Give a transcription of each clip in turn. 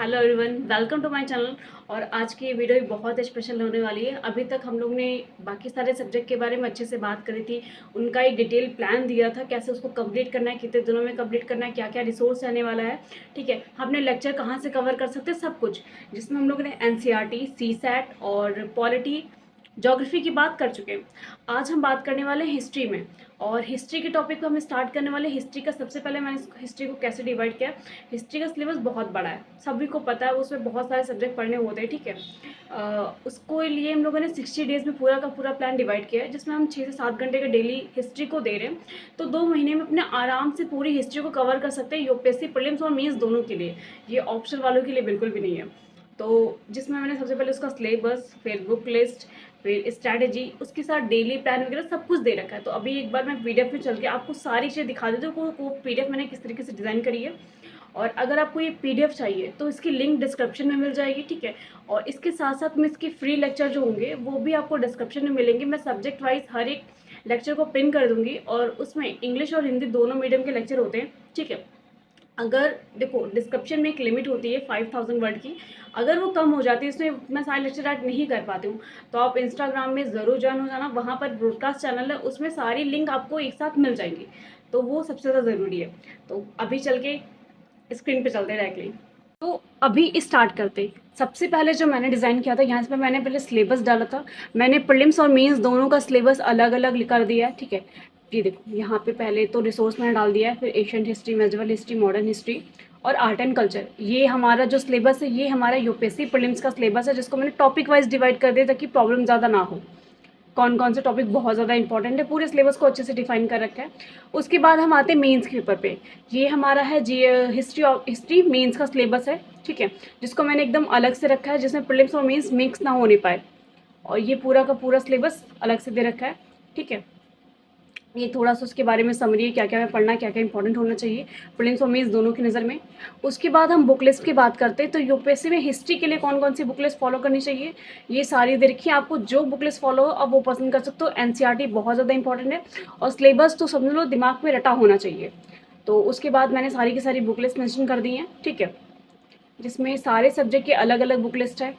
Hello everyone, welcome to my channel. और आज की ये वीडियो बहुत स्पेशल होने वाली है। अभी तक हम लोग ने बाकी सारे सब्जेक्ट के बारे में अच्छे से बात करी थी, उनका एक डिटेल प्लान दिया था कैसे उसको कंप्लीट करना है, कितने दिनों में कंप्लीट करना है, क्या क्या रिसोर्स आने वाला है। ठीक है, हमने लेक्चर कहाँ से कवर कर सकते हैं, सब कुछ, जिसमें हम लोग ने एनसीईआरटी, सीसैट और पॉलिटी, ज्योग्राफी की बात कर चुके हैं। आज हम बात करने वाले हैं हिस्ट्री में, और हिस्ट्री के टॉपिक को हम स्टार्ट करने वाले हैं। हिस्ट्री का सबसे पहले मैंने हिस्ट्री को कैसे डिवाइड किया। हिस्ट्री का सिलेबस बहुत बड़ा है, सभी को पता है, उसमें बहुत सारे सब्जेक्ट पढ़ने होते हैं। ठीक है, उसको लिए हम लोगों ने 60 डेज में पूरा का पूरा प्लान डिवाइड किया है, जिसमें हम 6 से 7 घंटे का डेली हिस्ट्री को दे रहे हैं। तो 2 महीने में अपने आराम से पूरी हिस्ट्री को कवर कर सकते हैं, यूपीएससी प्रीलिम्स और मेंस दोनों के लिए। ये ऑप्शनल वालों के लिए बिल्कुल भी नहीं है। तो जिसमें मैंने सबसे पहले उसका सिलेबस, फिर बुक लिस्ट, फिर स्ट्रैटेजी, उसके साथ डेली प्लान वगैरह सब कुछ दे रखा है। तो अभी एक बार मैं पीडीएफ में चल के आपको सारी चीज़ें दिखा देती हूँ वो पीडीएफ मैंने किस तरीके से डिज़ाइन करी है। और अगर आपको ये पीडीएफ चाहिए तो इसकी लिंक डिस्क्रिप्शन में मिल जाएगी। ठीक है, और इसके साथ साथ में इसके फ्री लेक्चर जो होंगे वो भी आपको डिस्क्रिप्शन में मिलेंगे। मैं सब्जेक्ट वाइज हर एक लेक्चर को पिन कर दूंगी, और उसमें इंग्लिश और हिंदी दोनों मीडियम के लेक्चर होते हैं। ठीक है, अगर देखो डिस्क्रिप्शन में एक लिमिट होती है 5000 वर्ड की, अगर वो कम हो जाती है, इसमें मैं सारे लेक्चर ऐड नहीं कर पाती हूँ, तो आप इंस्टाग्राम में ज़रूर ज्वाइन हो जाना। वहाँ पर ब्रॉडकास्ट चैनल है, उसमें सारी लिंक आपको एक साथ मिल जाएंगी, तो वो सबसे ज़्यादा ज़रूरी है। तो अभी चल के स्क्रीन पे चलते डायरेक्टली। तो अभी स्टार्ट करते। सबसे पहले जो मैंने डिज़ाइन किया था, यहाँ पे मैंने पहले सिलेबस डाला था। मैंने प्रीलिम्स और मेंस दोनों का सिलेबस अलग अलग कर दिया है। ठीक है, ये देखो यहाँ पे पहले तो रिसोर्स मैंने डाल दिया है, फिर ancient history, medieval history, modern history और आर्ट एंड कल्चर। ये हमारा जो सिलेबस है, ये हमारा यूपीएससी प्रीलिम्स का सिलेबस है, जिसको मैंने टॉपिक वाइज डिवाइड कर दिया ताकि प्रॉब्लम ज़्यादा ना हो। कौन कौन से टॉपिक बहुत ज़्यादा इंपॉर्टेंट है, पूरे सिलेबस को अच्छे से डिफाइन कर रखा है। उसके बाद हम आते हैं मेंस के पेपर पे। ये हमारा है जी हिस्ट्री मेंस का सिलेबस है। ठीक है, जिसको मैंने एकदम अलग से रखा है, जिसमें प्रीलिम्स और मेंस मिक्स ना होने पाए, और ये पूरा का पूरा सिलेबस अलग से दे रखा है। ठीक है, ये थोड़ा सा उसके बारे में समरी है, क्या क्या हमें पढ़ना है, क्या क्या इंपॉर्टेंट होना चाहिए प्रीलिम्स और मेंस दोनों की नज़र में। उसके बाद हम बुक लिस्ट की बात करते हैं। तो यूपीएससी में हिस्ट्री के लिए कौन कौन सी बुक लिस्ट फॉलो करनी चाहिए, ये सारी दे रखी है। आपको जो बुक लिस्ट फॉलो हो आप वो पसंद कर सकते हो। एनसीईआरटी बहुत ज़्यादा इंपॉर्टेंट है, और सिलेबस तो समझ लो दिमाग में रटा होना चाहिए। तो उसके बाद मैंने सारी की सारी बुक लिस्ट मैंशन कर दी हैं। ठीक है, जिसमें सारे सब्जेक्ट के अलग अलग बुक लिस्ट है,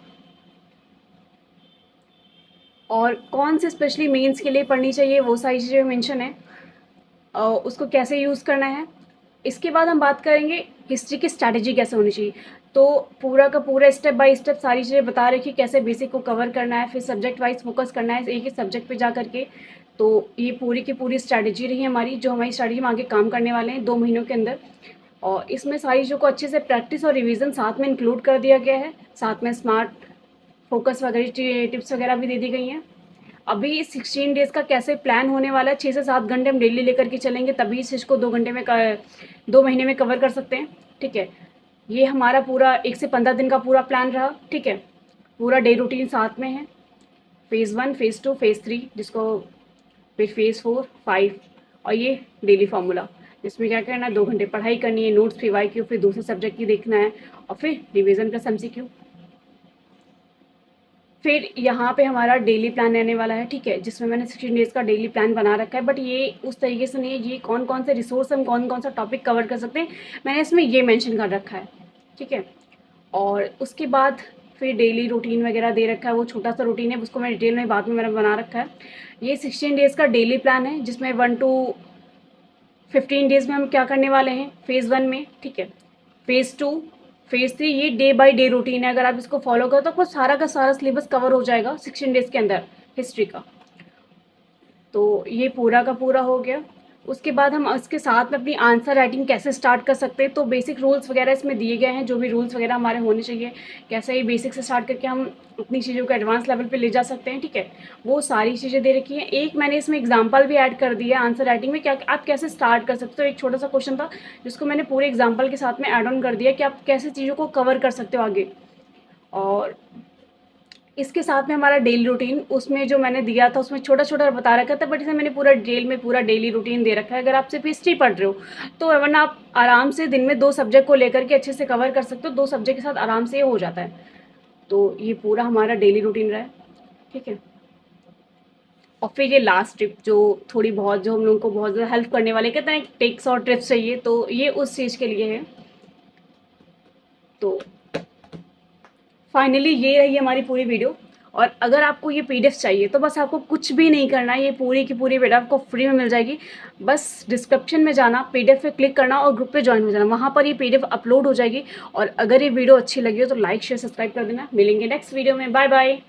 और कौन से स्पेशली मेंस के लिए पढ़नी चाहिए वो सारी चीज़ें मेंशन है, उसको कैसे यूज़ करना है। इसके बाद हम बात करेंगे हिस्ट्री की स्ट्रैटेजी कैसे होनी चाहिए। तो पूरा का पूरा स्टेप बाय स्टेप सारी चीज़ें बता रखी, कैसे बेसिक को कवर करना है, फिर सब्जेक्ट वाइज फोकस करना है एक ही सब्जेक्ट पे जा करके। तो ये पूरी की पूरी स्ट्रैटेजी रही हमारी, जो हमारी स्ट्रैटेजी में आगे काम करने वाले हैं 2 महीनों के अंदर। और इसमें सारी चीज़ों को अच्छे से प्रैक्टिस और रिवीजन साथ में इंक्लूड कर दिया गया है, साथ में स्मार्ट फोकस वगैरह टिप्स वगैरह भी दे दी गई हैं। अभी 16 डेज़ का कैसे प्लान होने वाला है, 6 से 7 घंटे हम डेली लेकर के चलेंगे, तभी इस चीज़ को 2 घंटे में 2 महीने में कवर कर सकते हैं। ठीक है, ये हमारा पूरा 1 से 15 दिन का पूरा प्लान रहा। ठीक है, पूरा डे रूटीन साथ में है, फेज़ 1, फेज़ 2, फेज़ 3, जिसको फिर फेज़ 4, 5, और ये डेली फार्मूला, जिसमें क्या करना है, 2 घंटे पढ़ाई करनी है, नोट्स फिर वाईक्यू, फिर दूसरे सब्जेक्ट की देखना है, और फिर रिविज़न प्लस एमसीक्यू। फिर यहाँ पे हमारा डेली प्लान रहने वाला है। ठीक है, जिसमें मैंने 16 डेज़ का डेली प्लान बना रखा है, बट ये उस तरीके से नहीं है। ये कौन कौन से रिसोर्स हम कौन कौन सा टॉपिक कवर कर सकते हैं, मैंने इसमें ये मेंशन कर रखा है। ठीक है, और उसके बाद फिर डेली रूटीन वगैरह दे रखा है, वो छोटा सा रूटीन है, उसको मैं डिटेल में बाद में मैंने बना रखा है। ये 16 डेज़ का डेली प्लान है, जिसमें 1 to 15 डेज़ में हम क्या करने वाले हैं फेज़ 1 में। ठीक है, फेज़ 2, फेज़ 3, ये डे बाय डे रूटीन है। अगर आप इसको फॉलो करो तो आपको सारा का सारा सिलेबस कवर हो जाएगा 16 डेज़ के अंदर हिस्ट्री का। तो ये पूरा का पूरा हो गया। उसके बाद हम इसके साथ में अपनी आंसर राइटिंग कैसे स्टार्ट कर सकते हैं, तो बेसिक रूल्स वगैरह इसमें दिए गए हैं, जो भी रूल्स वगैरह हमारे होने चाहिए, कैसे ये बेसिक से स्टार्ट करके हम अपनी चीज़ों को एडवांस लेवल पे ले जा सकते हैं। ठीक है, वो सारी चीज़ें दे रखी हैं। एक मैंने इसमें एग्जाम्पल भी ऐड कर दिया है आंसर राइटिंग में, क्या आप कैसे स्टार्ट कर सकते हो। एक छोटा सा क्वेश्चन था जिसको मैंने पूरे एग्जाम्पल के साथ में ऐड ऑन कर दिया कि आप कैसे चीज़ों को कवर कर सकते हो आगे। और इसके साथ में हमारा डेली रूटीन, उसमें जो मैंने दिया था उसमें छोटा छोटा बता रखा था, बट इसे मैंने पूरा डिटेल में पूरा डेली रूटीन दे रखा है। अगर आप सिर्फ हिस्ट्री पढ़ रहे हो तो वरना आप आराम से दिन में 2 सब्जेक्ट को लेकर के अच्छे से कवर कर सकते हो, 2 सब्जेक्ट के साथ आराम से ये हो जाता है। तो ये पूरा हमारा डेली रूटीन रहा है। ठीक है, और फिर ये लास्ट ट्रिप जो थोड़ी बहुत, जो हम लोगों को बहुत ज़्यादा हेल्प करने वाले, कहते हैं टिक्स और ट्रिप्स चाहिए, तो ये उस चीज़ के लिए है। तो फाइनली ये रही हमारी पूरी वीडियो। और अगर आपको ये पीडीएफ चाहिए तो बस आपको कुछ भी नहीं करना है, ये पूरी की पूरी पीडीएफ आपको फ्री में मिल जाएगी। बस डिस्क्रिप्शन में जाना, पीडीएफ पे क्लिक करना और ग्रुप पे ज्वाइन हो जाना, वहाँ पर ये पीडीएफ अपलोड हो जाएगी। और अगर ये वीडियो अच्छी लगी हो तो लाइक शेयर सब्सक्राइब कर देना। मिलेंगे नेक्स्ट वीडियो में, बाय बाय।